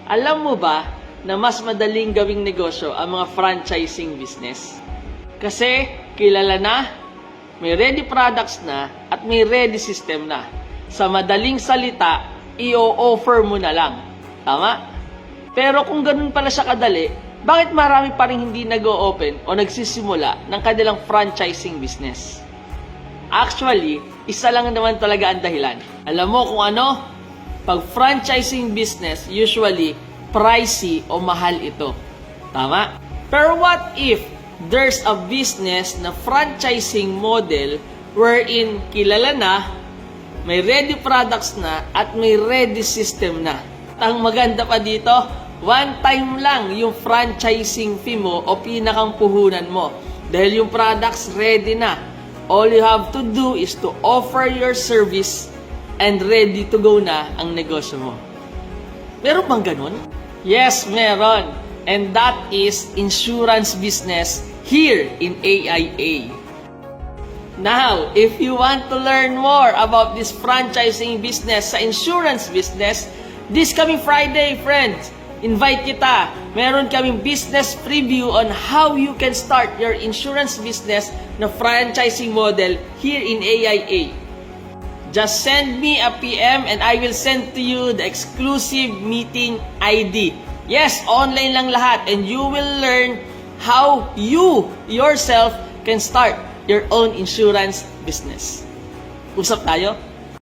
Alam mo ba na mas madaling gawing negosyo ang mga franchising business? Kasi kilala na, may ready products na, at may ready system na. Sa madaling salita, i-offer mo na lang. Tama? Pero kung ganun pala siya kadali, bakit marami pa rin hindi nag-o-open o nagsisimula ng kanilang franchising business? Actually, isa lang naman talaga ang dahilan. Alam mo kung ano? Pag franchising business, usually, pricey o mahal ito. Tama? Pero what if there's a business na franchising model wherein kilala na, may ready products na, at may ready system na? Ang maganda pa dito, one time lang yung franchising fee mo o pinakang puhunan mo. Dahil yung products ready na. All you have to do is to offer your service and ready to go na ang negosyo mo. Meron bang ganun? Yes, meron. And that is insurance business here in AIA. Now, if you want to learn more about this franchising business sa insurance business, this coming Friday, friends, invite kita. Meron kaming business preview on how you can start your insurance business na franchising model here in AIA. Just send me a PM and I will send to you the exclusive meeting ID. Yes, online lang lahat, and you will learn how you yourself can start your own insurance business. Usap tayo?